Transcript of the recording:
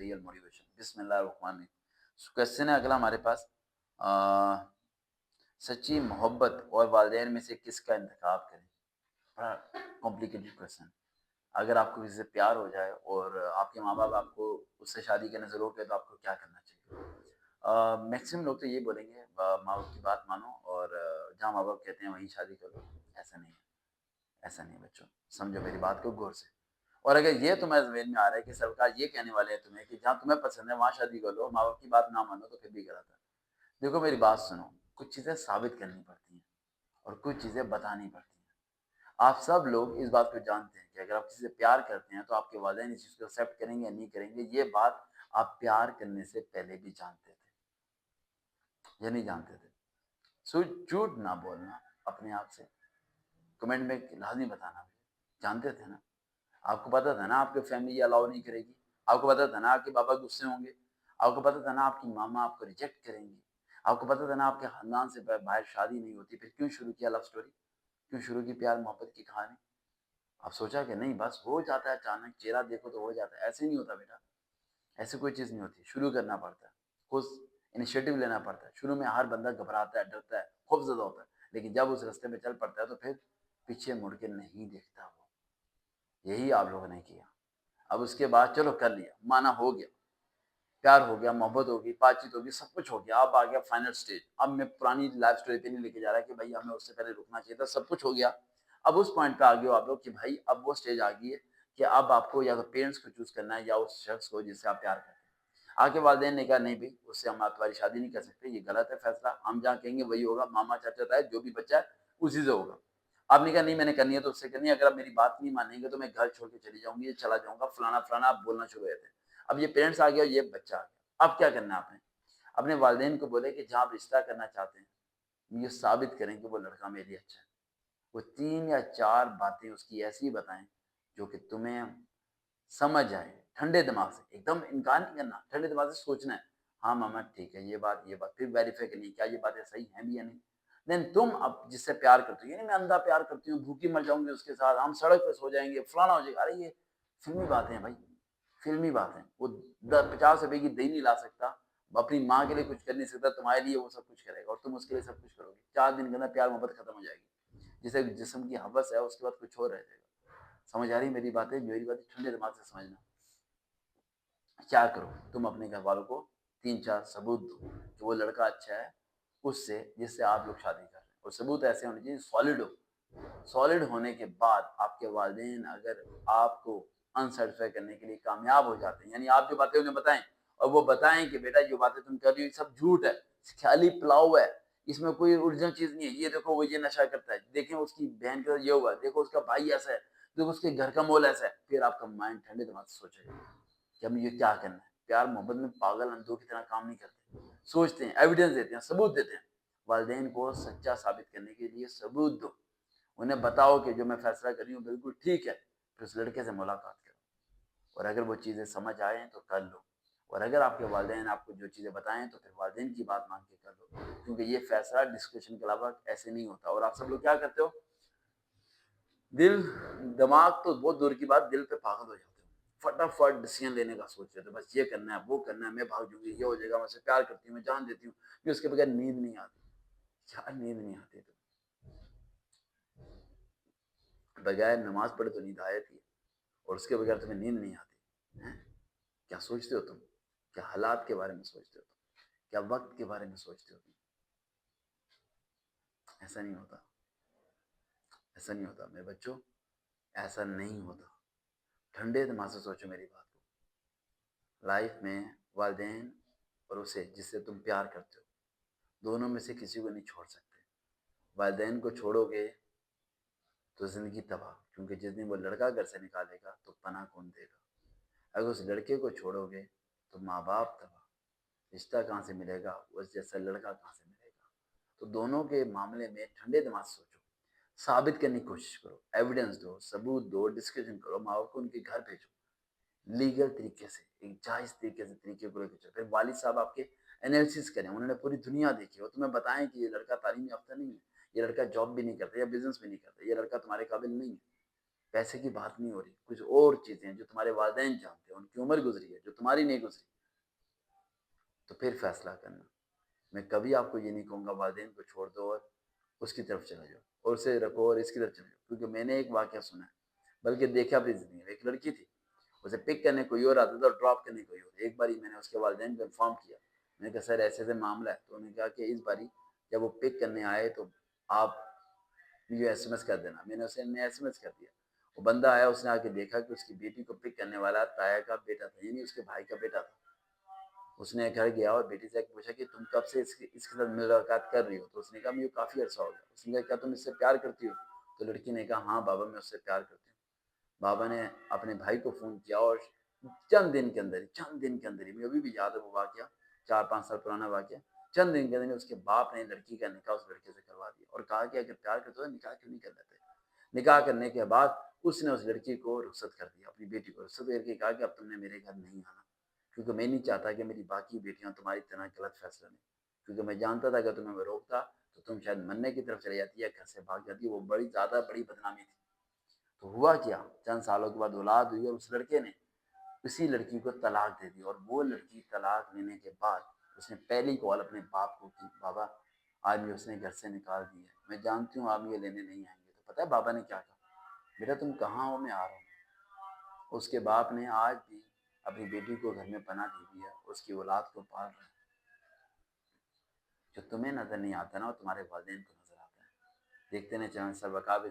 Real motivation. बिस्मिल्लाहिर्रहमानिर्रहीम। Question है अगला हमारे पास, सच्ची मोहब्बत और वालिदैन में से किसका इंतखाब करें? बड़ा कॉम्प्लिकेटेड क्वेश्चन। अगर आपको किसी से प्यार हो जाए और आपके माँ बाप आपको उससे शादी करने से रोके तो आपको क्या करना चाहिए? मैक्सिमम लोग तो ये बोलेंगे माँ बाप की बात मानो और जहाँ माँ बाप कहते हैं वहीं शादी करो। ऐसा नहीं है, ऐसा नहीं है बच्चों, समझो मेरी बात को गौर से। और अगर ये तुम्हें ज़हन में आ रहा है कि सरकार ये कहने वाले हैं तुम्हें कि जहाँ तुम्हें पसंद है वहाँ शादी कर लो, माँ बाप की बात ना मानो, तो फिर भी गलत है। देखो मेरी बात सुनो, कुछ चीज़ें साबित करनी पड़ती हैं और कुछ चीज़ें बतानी पड़ती हैं। आप सब लोग इस बात को जानते हैं कि अगर आप किसी से प्यार करते हैं तो आपके वालिदैन इस चीज़ को एक्सेप्ट करेंगे या नहीं करेंगे, ये बात आप प्यार करने से पहले भी जानते थे या नहीं जानते थे। सो झूठ ना बोलना अपने आप से, कमेंट में लाजमी बताना मुझे, जानते थे ना? आपको पता था ना आपकी फैमिली अलाउ नहीं करेगी, आपको पता था ना आपके पापा गुस्से होंगे, आपको पता था ना आपकी मामा आपको रिजेक्ट करेंगी, आपको पता था ना आपके खानदान से बाहर शादी नहीं होती, फिर क्यों शुरू किया लव स्टोरी? क्यों शुरू की प्यार मोहब्बत की कहानी? आप सोचा कि नहीं बस हो जाता है, अचानक चेहरा देखो तो हो जाता है? ऐसे नहीं होता बेटा, ऐसी कोई चीज़ नहीं होती। शुरू करना पड़ता है, खुद इनिशिएटिव लेना पड़ता है। शुरू में हर बंदा घबराता है, डरता है, खौफज़दा होता है, लेकिन जब उस रास्ते पे चल पड़ता है तो फिर पीछे मुड़ के नहीं देखता वो। यही आप लोगों ने किया। अब उसके बाद चलो कर लिया, माना हो गया, प्यार हो गया, मोहब्बत होगी, बातचीत होगी, सब कुछ हो गया। अब आ गया फाइनल स्टेज। अब मैं पुरानी लाइफ स्टोरी पे नहीं लेके जा रहा कि भाई हमें उससे पहले रुकना चाहिए था, सब कुछ हो गया। अब उस पॉइंट पे आ गए हो आप लोग कि भाई अब वो स्टेज आ गई है कि अब आपको या तो पेरेंट्स को चूज करना है या उस शख्स को जिससे आप प्यार करते हैं। आके वालिदैन ने कहा नहीं भाई उससे हम तुम्हारी शादी नहीं कर सकते, ये गलत है फैसला, हम जहाँ कहेंगे वही होगा, मामा चाचा ताए जो भी बच्चा है उसी से होगा। आपने कहा नहीं मैंने करनी है तो उससे करनी है, अगर आप मेरी बात नहीं मानेंगे तो मैं घर छोड़ के चली जाऊंगी, चला जाऊंगा, फलाना फलाना आप बोलना शुरू हुए थे। अब ये पेरेंट्स आ गया और ये बच्चा आ गया। अब क्या करना है आपने? अपने वालिदैन को बोले कि जहाँ आप रिश्ता करना चाहते हैं ये साबित करें कि वो लड़का मेरे लिए अच्छा है। वो 3 या 4 बातें उसकी ऐसी बताएं जो कि तुम्हें समझ आए, ठंडे दिमाग से, एकदम इनकार नहीं करना, ठंडे दिमाग से सोचना है। हाँ मामा ठीक है, ये बात फिर वेरीफाई करनी है क्या ये बातें सही हैं भी या नहीं। देन तुम अब जिससे प्यार करते हो, यानी मैं अंधा प्यार करती हूँ, भूखी मर जाऊंगी उसके साथ, हम सड़क पे सो जाएंगे, फलाना हो जाएगा, अरे ये फिल्मी बातें हैं भाई, फिल्मी बातें। वो 50 रुपए की दही नहीं ला सकता, अपनी माँ के लिए कुछ कर नहीं सकता, तुम्हारे लिए वो सब कुछ करेगा और तुम उसके लिए सब कुछ करोगे। 4 दिन के अंदर प्यार मोहब्बत खत्म हो जाएगी। जिसे जिस्म की हवस है उसके बाद कुछ और रह जाएगा। समझ आ रही मेरी बातें? मेरी बातें ठंडे दिमाग से समझना। क्या करो, तुम अपने घर वालों को 3-4 सबूत दो कि वो लड़का अच्छा है उससे जिससे आप लोग शादी कर रहे हैं, और सबूत ऐसे होने चाहिए सॉलिड हो। सॉलिड होने के बाद आपके वालिदैन अगर आपको अनसेटिस्फाई करने के लिए कामयाब हो जाते हैं, यानी आप जो बातें उन्हें बताएं और वो बताएं कि बेटा जो बातें तुम कर रही हो सब झूठ है, ख्याली पुलाव है, इसमें कोई ओरिजिनल चीज नहीं है, ये देखो वो ये नशा करता है, देखें उसकी बहन के साथ ये हुआ, देखो उसका भाई ऐसा है, देखो उसके घर का माहौल ऐसा है, फिर आपका माइंड ठंडे दिमाग से सोचेगा कि हमें ये क्या करना है। प्यार मोहब्बत में पागल अंधों की तरह काम नहीं करते, सोचते हैं, एविडेंस देते हैं, सबूत देते हैं। वालिदैन को सच्चा साबित करने के लिए सबूत दो, उन्हें बताओ कि जो मैं फैसला कर रही हूँ बिल्कुल ठीक है, फिर उस लड़के से मुलाकात करो, और अगर वो चीज़ें समझ आए तो कर लो, और अगर आपके वालिदैन आपको जो चीज़ें बताएं तो फिर वालिदैन की बात मान के कर लो, क्योंकि ये फैसला डिस्कशन के अलावा ऐसे नहीं होता। और आप सब लोग क्या करते हो, दिल दिमाग तो बहुत दूर की बात, दिल पे पागल हो जाते हो, फटाफट डिसीजन लेने का सोच रहे थे, बस ये करना है वो करना है, मैं भाग जाऊंगी, ये हो जाएगा, मैं उससे प्यार करती हूँ, मैं जान देती हूँ, कि उसके बगैर नींद नहीं आती। यार नींद नहीं आती तो बगैर नमाज पढ़े तो नींद आती है, और उसके बगैर तुम्हें नींद नहीं आती है? क्या सोचते हो तुम? क्या हालात के बारे में सोचते हो तुम? क्या वक्त के बारे में सोचते हो तुम? ऐसा नहीं होता, ऐसा नहीं होता मेरे बच्चों, ऐसा नहीं होता। ठंडे दिमाग से सोचो मेरी बात को। लाइफ में वालिदैन और उसे जिससे तुम प्यार करते हो, दोनों में से किसी को नहीं छोड़ सकते। वालिदैन को छोड़ोगे तो जिंदगी तबाह, क्योंकि जिस दिन वो लड़का घर से निकालेगा तो पनाह कौन देगा? अगर उस लड़के को छोड़ोगे तो माँ बाप तबाह, रिश्ता कहाँ से मिलेगा, उस जैसा लड़का कहाँ से मिलेगा? तो दोनों के मामले में ठंडे दिमाग से सोचो, साबित करने की कोशिश करो, एविडेंस दो, सबूत दो, डिस्कशन करो, माँ बाप को उनके घर भेजो, लीगल तरीके से, एक जायज तरीके से तरीके को लेकर चलो। फिर वालिद साहब आपके एनालिसिस करें, उन्होंने पूरी दुनिया देखी हो, तुम्हें बताएं कि ये लड़का तालीम याफ्ता नहीं है, ये लड़का जॉब भी नहीं करता या बिजनेस भी नहीं करता, ये लड़का तुम्हारे काबिल नहीं है। پیسے کی بات نہیں ہو رہی، کچھ اور چیزیں جو تمہارے والدین جانتے ہیں، ان کی عمر گزری ہے جو تمہاری نہیں گزری، تو پھر فیصلہ کرنا۔ میں کبھی آپ کو یہ نہیں کہوں گا والدین کو چھوڑ دو اور اس کی طرف چلے جاؤ، اور اسے رکھو اور اس کی طرف چلے جاؤ، کیونکہ میں نے ایک واقعہ سنا ہے، بلکہ دیکھا اپنی زندگی میں۔ ایک لڑکی تھی، اسے پک کرنے کوئی اور آتا تھا اور ڈراپ کرنے کوئی اور۔ ایک باری میں نے اس کے والدین کو انفارم کیا، میں نے کہا سر ایسے ایسے معاملہ ہے، تو انہوں نے کہا کہ اس باری جب وہ پک کرنے آئے تو آپ مجھے ایس ایم ایس کر دینا۔ میں نے اسے ایس ایم ایس کر دیا۔ وہ بندہ آیا، اس نے آ کے دیکھا کہ اس کی بیٹی کو پک کرنے والا تایا کا بیٹا تھا، یعنی اس کے بھائی کا بیٹا تھا۔ اس نے گھر گیا اور بیٹی سے پوچھا کہ تم کب سے اس کے ساتھ ملاقات کر رہی ہو؟ تو اس نے کہا مجھے کافی عرصہ ہو گیا۔ اس نے کہا کیا تم اس سے پیار کرتی ہو؟ تو لڑکی نے کہا ہاں بابا میں اس سے پیار کرتی ہوں۔ بابا نے اپنے بھائی کو فون کیا اور چند دن کے اندر ہی مجھے ابھی بھی یاد ہے وہ واقعہ، 4-5 سال پرانا واقعہ، چند دن کے اندر اس کے باپ نے لڑکی کا نکاح اس لڑکے سے کروا دیا اور کہا کہ اگر پیار کرتے ہو نکاح کیوں نہیں کر لیتے؟ نکاح کرنے کے بعد اس نے اس لڑکی کو رخصت کر دیا، اپنی بیٹی کو رخصت کر کے کہا کہ اب تم نے میرے گھر نہیں آنا، کیونکہ میں نہیں چاہتا کہ میری باقی بیٹیاں تمہاری طرح غلط فیصلہ لیں، کیونکہ میں جانتا تھا کہ تمہیں میں روکتا تو تم شاید مرنے کی طرف چلے جاتی یا گھر سے بھاگ جاتی۔ وہ بڑی بدنامی تھی۔ تو ہوا کیا، چند سالوں کے بعد اولاد ہوئی اور اس لڑکے نے اسی لڑکی کو طلاق دے دی، اور وہ لڑکی طلاق لینے کے بعد اس نے پہلی کال اپنے باپ کو کی، بابا آج مجھے اس نے گھر سے نکال دیا ہے، میں جانتی ہوں آپ مجھے لینے نہیں آئیں گے۔ تو پتہ ہے بابا نے کیا کہا؟ بیٹا تم کہاں ہو، میں آ رہا ہوں۔ اس کے باپ نے آج بھی اپنی بیٹی کو گھر میں پناہ دی ہوئی ہے، اس کی اولاد کو پال رہا ہے۔ جو تمہیں نظر نہیں آتا نا وہ تمہارے والدین کو نظر آتا ہے۔ دیکھتے ہیں چینل سر وقابل